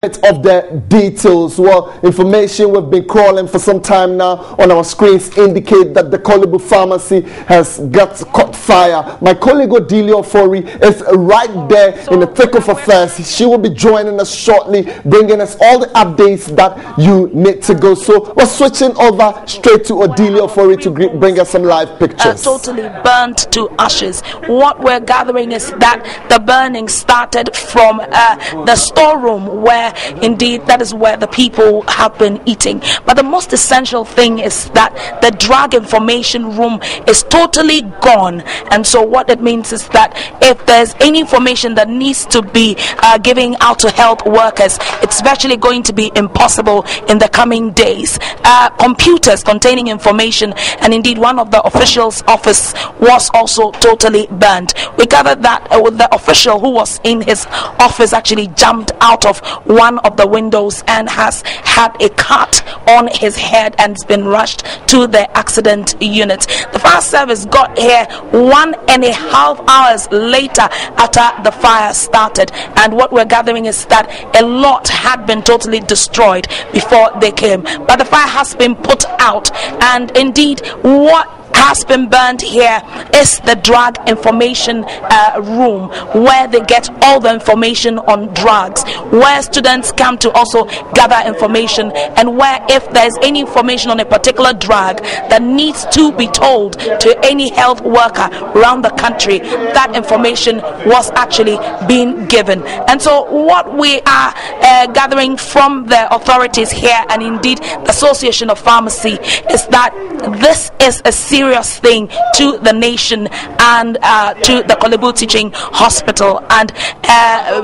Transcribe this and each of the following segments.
Of the details. Well, information we've been crawling for some time now on our screens indicate that the Korle-bu pharmacy has caught fire. My colleague Odelia Ofori is right there in the thick of affairs. She will be joining us shortly, bringing us all the updates that you need to go. So we're switching over straight to Odelia Ofori to bring us some live pictures. Totally burnt to ashes. What we're gathering is that the burning started from the storeroom, where indeed that is where the people have been eating. But the most essential thing is that the drug information room is totally gone. And so what it means is that if there's any information that needs to be giving out to health workers, it's virtually going to be impossible in the coming days. Computers containing information, and indeed one of the officials' office was also totally burned. We gathered that the official who was in his office actually jumped out of one of the windows and has had a cut on his head and has been rushed to the accident unit. The fire service got here 1.5 hours later after the fire started, and what we're gathering is that a lot had been totally destroyed before they came, but the fire has been put out. And indeed what has been burned here is the drug information room, where they get all the information on drugs, where students come to also gather information, and where if there's any information on a particular drug that needs to be told to any health worker around the country, that information was actually being given. And so what we are gathering from the authorities here, and indeed the Association of Pharmacy, is that this is a serious thing to the nation and to the Korle-bu Teaching Hospital. And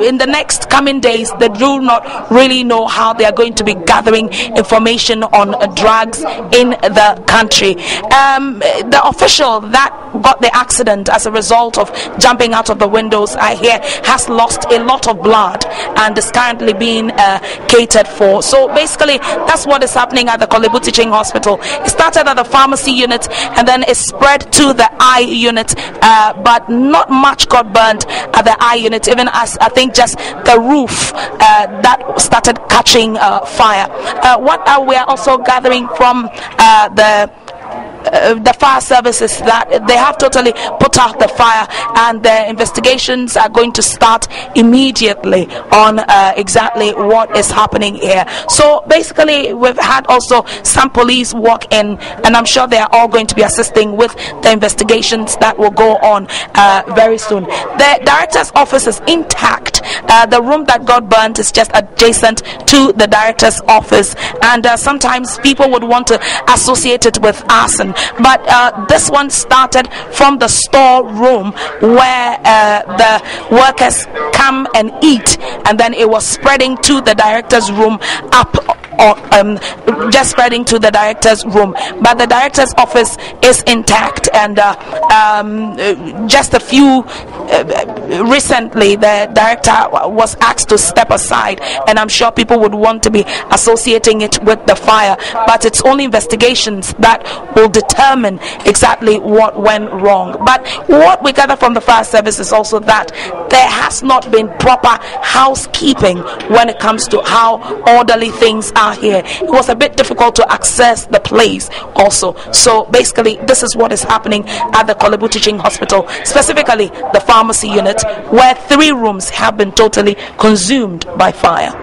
in the next coming days, they do not really know how they are going to be gathering information on drugs in the country. The official that got the accident as a result of jumping out of the windows, I hear, has lost a lot of blood and is currently being catered for. So basically that's what is happening at the Korle-bu Teaching Hospital. It started at the pharmacy unit and then it spread to the eye unit, but not much got burnt at the eye unit, even as I think just the roof that started catching fire. What we are also gathering from the fire services, that they have totally put out the fire, and the investigations are going to start immediately on exactly what is happening here. So basically we've had also some police walk in, and I'm sure they are all going to be assisting with the investigations that will go on very soon. The director's office is intact. The room that got burnt is just adjacent to the director's office, and sometimes people would want to associate it with arson, but this one started from the store room where the workers come and eat, and then it was spreading to the director's room just spreading to the director's room. But the director's office is intact, and just a few recently the director was asked to step aside, and I'm sure people would want to be associating it with the fire, but it's only investigations that will determine exactly what went wrong. But what we gather from the fire service is also that there has not been proper housekeeping when it comes to how orderly things are here. It was a bit difficult to access the place also. So basically this is what is happening at the Korle-bu Teaching Hospital, specifically the pharmacy unit, where 3 rooms have been totally consumed by fire.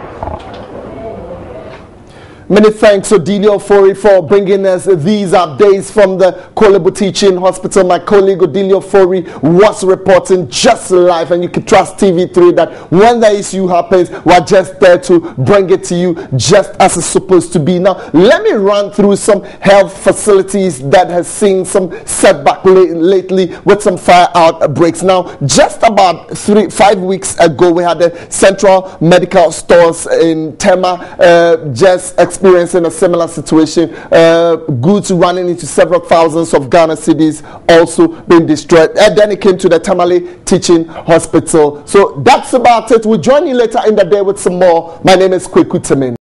Many thanks, Odelia Ofori, for bringing us these updates from the Korle-bu Teaching Hospital. My colleague Odelia Ofori was reporting just live, and you can trust TV3 that when the issue happens, we're just there to bring it to you just as it's supposed to be. Now, let me run through some health facilities that has seen some setback lately with some fire outbreaks. Now, just about 5 weeks ago, we had the Central Medical Stores in Tema just experiencing a similar situation. Goods running into several thousands of Ghana cedis also being destroyed. And then it came to the Tamale Teaching Hospital. So that's about it. We'll join you later in the day with some more. My name is Kweku Temin.